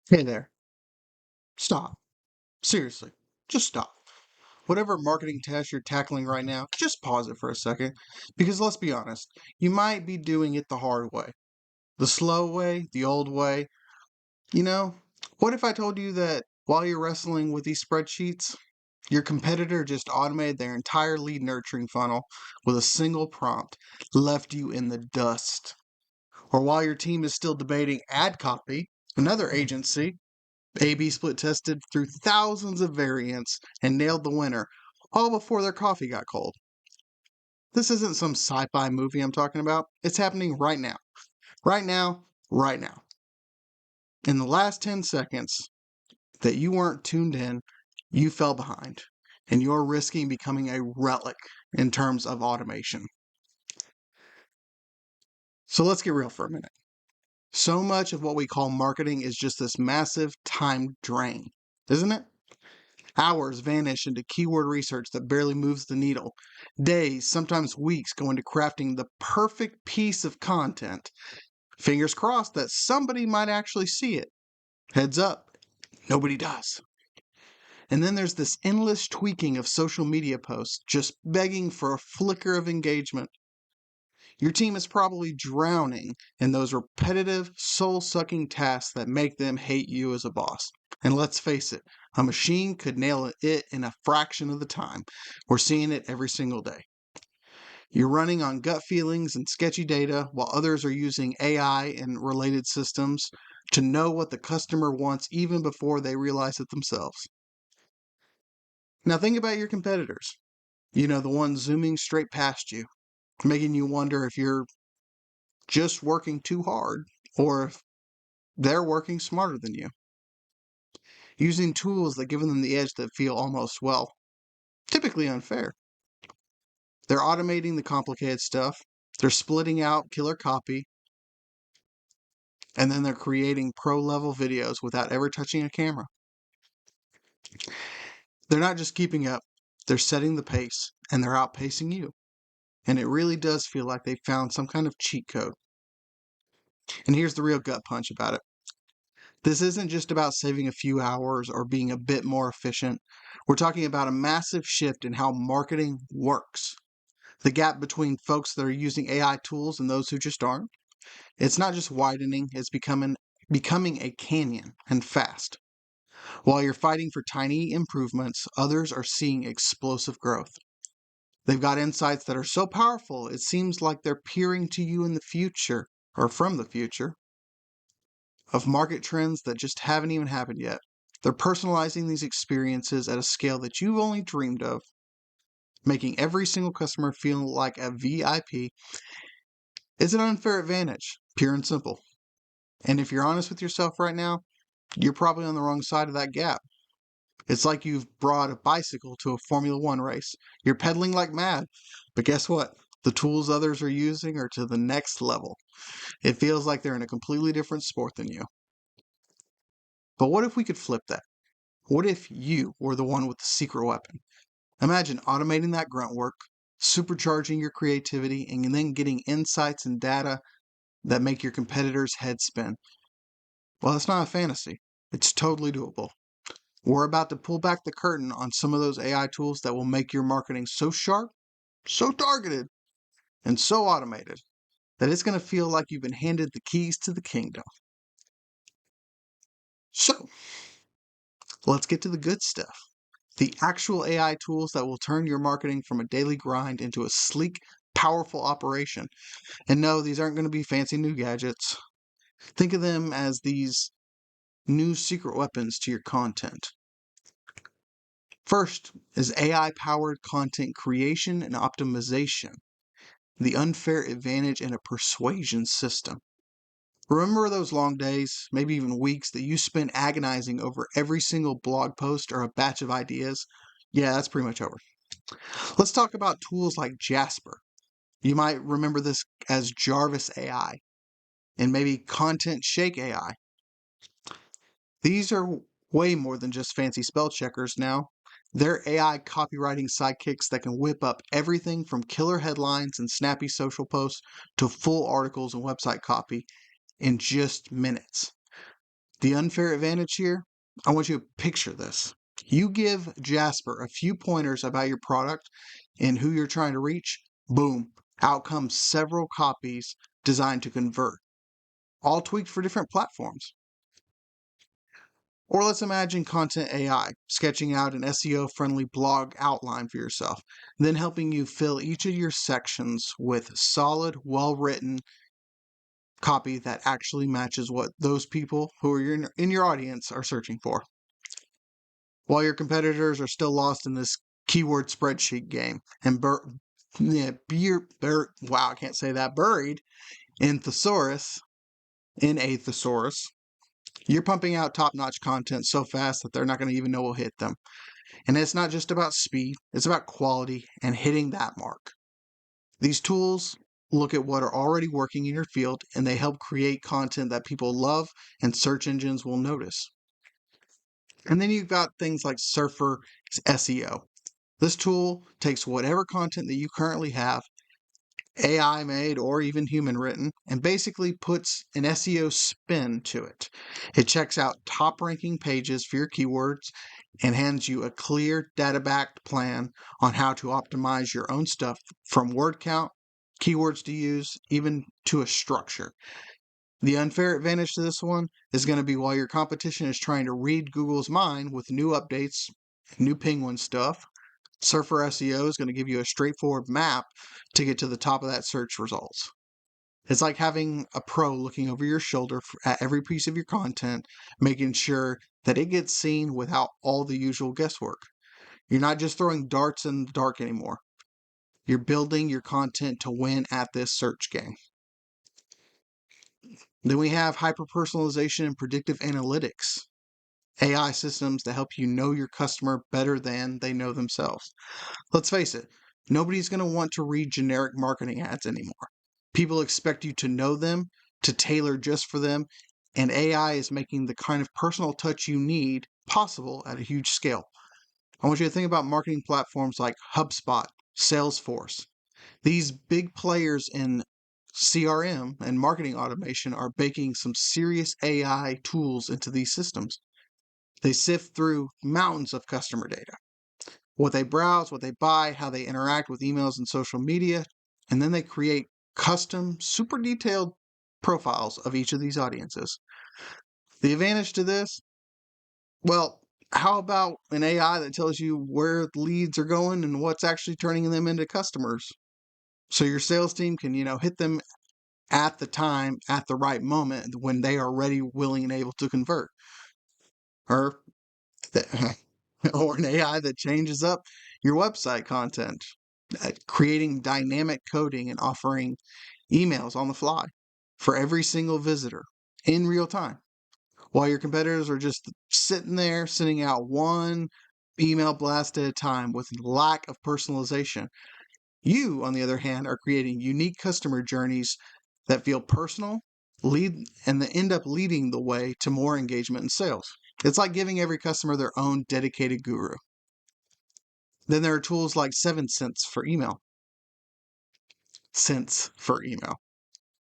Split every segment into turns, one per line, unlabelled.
Hey there. Stop. Seriously. Just stop. Whatever marketing test you're tackling right now, just pause it for a second. Because let's be honest, you might be doing it the hard way, the slow way, the old way. You know, what if I told you that while you're wrestling with these spreadsheets, your competitor just automated their entire lead nurturing funnel with a single prompt, left you in the dust? Or while your team is still debating ad copy, another agency A/B split tested through thousands of variants and nailed the winner, all before their coffee got cold. This isn't some sci fi movie I'm talking about. It's happening right now. Right now, right now. In the last 10 seconds that you weren't tuned in, you fell behind, and you're risking becoming a relic in terms of automation. So let's get real for a minute. So much of what we call marketing is just this massive time drain, isn't it? Hours vanish into keyword research that barely moves the needle. Days, sometimes weeks, go into crafting the perfect piece of content. Fingers crossed that somebody might actually see it. Heads up, nobody does. And then there's this endless tweaking of social media posts, just begging for a flicker of engagement. Your team is probably drowning in those repetitive, soul sucking tasks that make them hate you as a boss. And let's face it, a machine could nail it in a fraction of the time. We're seeing it every single day. You're running on gut feelings and sketchy data while others are using AI and related systems to know what the customer wants even before they realize it themselves. Now, think about your competitors. The ones zooming straight past you, making you wonder if you're just working too hard or if they're working smarter than you, using tools that give them the edge that feel almost, well, typically unfair. They're automating the complicated stuff, they're splitting out killer copy, and then they're creating pro level videos without ever touching a camera. They're not just keeping up, they're setting the pace, and they're outpacing you. And it really does feel like they found some kind of cheat code. And here's the real gut punch about it. This isn't just about saving a few hours or being a bit more efficient. We're talking about a massive shift in how marketing works. The gap between folks that are using AI tools and those who just aren't. It's not just widening, it's becoming a canyon, and fast. While you're fighting for tiny improvements, others are seeing explosive growth. They've got insights that are so powerful, it seems like they're peering to you in the future, or from the future, of market trends that just haven't even happened yet. They're personalizing these experiences at a scale that you've only dreamed of, making every single customer feel like a VIP. It's an unfair advantage, pure and simple. And if you're honest with yourself right now, you're probably on the wrong side of that gap. It's like you've brought a bicycle to a Formula One race. You're pedaling like mad, but guess what? The tools others are using are to the next level. It feels like they're in a completely different sport than you. But what if we could flip that? What if you were the one with the secret weapon? Imagine automating that grunt work, supercharging your creativity, and then getting insights and data that make your competitors' heads spin. Well, it's not a fantasy. It's totally doable. We're about to pull back the curtain on some of those AI tools that will make your marketing so sharp, so targeted, and so automated that it's going to feel like you've been handed the keys to the kingdom. So, let's get to the good stuff. The actual AI tools that will turn your marketing from a daily grind into a sleek, powerful operation. And no, these aren't going to be fancy new gadgets. Think of them as these new secret weapons to your content. First is AI-powered content creation and optimization, the unfair advantage in a persuasion system. Remember those long days, maybe even weeks, that you spent agonizing over every single blog post or a batch of ideas? Yeah, that's pretty much over. Let's talk about tools like Jasper. You might remember this as Jarvis AI and maybe Content Shake AI. These are way more than just fancy spell checkers now. They're AI copywriting sidekicks that can whip up everything from killer headlines and snappy social posts to full articles and website copy in just minutes. The unfair advantage here, I want you to picture this. You give Jasper a few pointers about your product and who you're trying to reach, boom, out comes several copies designed to convert, all tweaked for different platforms. Or let's imagine content AI, sketching out an SEO-friendly blog outline for yourself, then helping you fill each of your sections with solid, well-written copy that actually matches what those people who are in your audience are searching for. While your competitors are still lost in this keyword spreadsheet game and wow, I can't say that, buried in a thesaurus, you're pumping out top-notch content so fast that they're not going to even know we'll hit them. And it's not just about speed, it's about quality and hitting that mark. These tools look at what are already working in your field and they help create content that people love and search engines will notice. And then you've got things like Surfer SEO. This tool takes whatever content that you currently have, AI made or even human written, and basically puts an SEO spin to it. It checks out top ranking pages for your keywords and hands you a clear data backed plan on how to optimize your own stuff from word count, keywords to use, even to a structure. The unfair advantage to this one is going to be while your competition is trying to read Google's mind with new updates, new Penguin stuff, Surfer SEO is going to give you a straightforward map to get to the top of that search results. It's like having a pro looking over your shoulder at every piece of your content, making sure that it gets seen without all the usual guesswork. You're not just throwing darts in the dark anymore. You're building your content to win at this search game. Then we have hyper-personalization and predictive analytics. AI systems that help you know your customer better than they know themselves. Let's face it, nobody's going to want to read generic marketing ads anymore. People expect you to know them, to tailor just for them, and AI is making the kind of personal touch you need possible at a huge scale. I want you to think about marketing platforms like HubSpot, Salesforce. These big players in CRM and marketing automation are baking some serious AI tools into these systems. They sift through mountains of customer data, what they browse, what they buy, how they interact with emails and social media, and then they create custom, super detailed profiles of each of these audiences. The advantage to this, well, how about an AI that tells you where the leads are going and what's actually turning them into customers? So your sales team can, hit them at the time, at the right moment when they are ready, willing, and able to convert. Or or an AI that changes up your website content, creating dynamic coding and offering emails on the fly for every single visitor in real time, while your competitors are just sitting there sending out one email blast at a time with lack of personalization. You, on the other hand, are creating unique customer journeys that feel personal, and that end up leading the way to more engagement and sales. It's like giving every customer their own dedicated guru. Then there are tools like 7cents for email. Cents for email.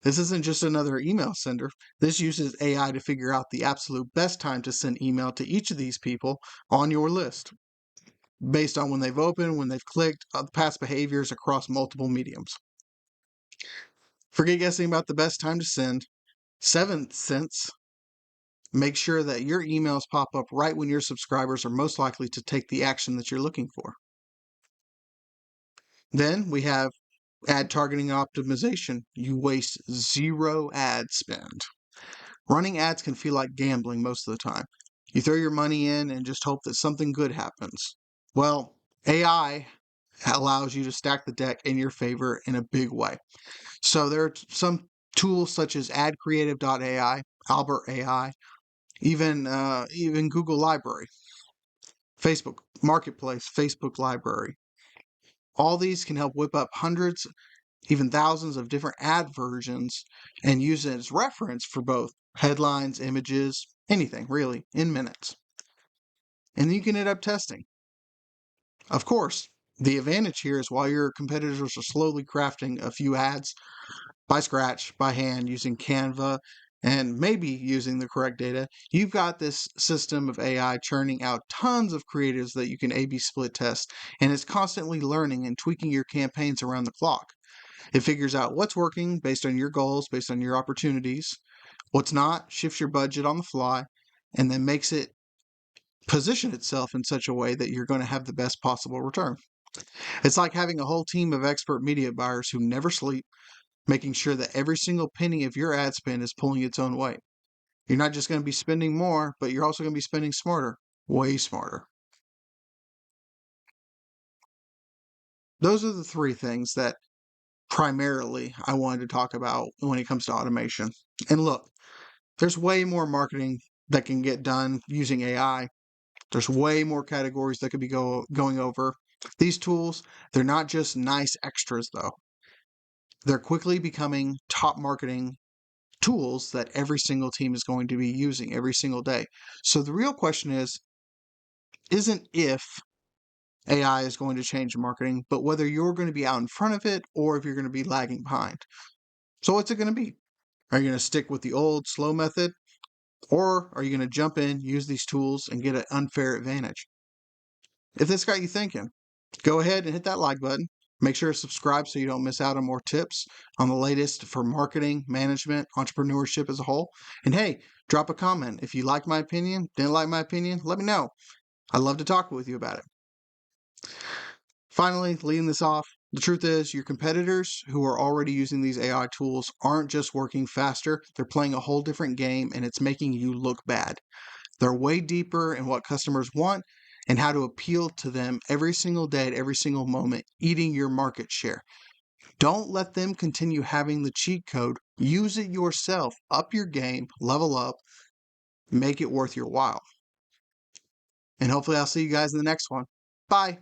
This isn't just another email sender. This uses AI to figure out the absolute best time to send email to each of these people on your list, based on when they've opened, when they've clicked, past behaviors across multiple mediums. Forget guessing about the best time to send. 7cents make sure that your emails pop up right when your subscribers are most likely to take the action that you're looking for. Then we have ad targeting optimization. You waste zero ad spend. Running ads can feel like gambling most of the time. You throw your money in and just hope that something good happens. Well, AI allows you to stack the deck in your favor in a big way. So there are some tools such as AdCreative.ai, Albert AI, even Google Library, Facebook Marketplace, Facebook Library. All these can help whip up hundreds, even thousands of different ad versions and use it as reference for both headlines, images, anything really, in minutes. And then you can end up testing. Of course, the advantage here is while your competitors are slowly crafting a few ads by scratch, by hand, using Canva and maybe using the correct data, you've got this system of AI churning out tons of creatives that you can A/B split test, and it's constantly learning and tweaking your campaigns around the clock. It figures out what's working based on your goals, based on your opportunities, what's not, shifts your budget on the fly, and then makes it position itself in such a way that you're going to have the best possible return. It's like having a whole team of expert media buyers who never sleep, making sure that every single penny of your ad spend is pulling its own weight. You're not just going to be spending more, but you're also going to be spending smarter, way smarter. Those are the three things that primarily I wanted to talk about when it comes to automation. And look, there's way more marketing that can get done using AI. There's way more categories that could be going over. These tools, they're not just nice extras though. They're quickly becoming top marketing tools that every single team is going to be using every single day. So the real question isn't if AI is going to change marketing, but whether you're going to be out in front of it or if you're going to be lagging behind. So what's it going to be? Are you going to stick with the old slow method, or are you going to jump in, use these tools, and get an unfair advantage? If this got you thinking, go ahead and hit that like button. Make sure to subscribe so you don't miss out on more tips on the latest for marketing, management, entrepreneurship as a whole. And hey, drop a comment. If you like my opinion, didn't like my opinion, let me know. I'd love to talk with you about it. Finally, leading this off, the truth is your competitors who are already using these AI tools aren't just working faster, they're playing a whole different game and it's making you look bad. They're way deeper in what customers want and how to appeal to them every single day at every single moment, eating your market share. Don't let them continue having the cheat code. Use it yourself. Up your game, level up, make it worth your while. And hopefully I'll see you guys in the next one. Bye.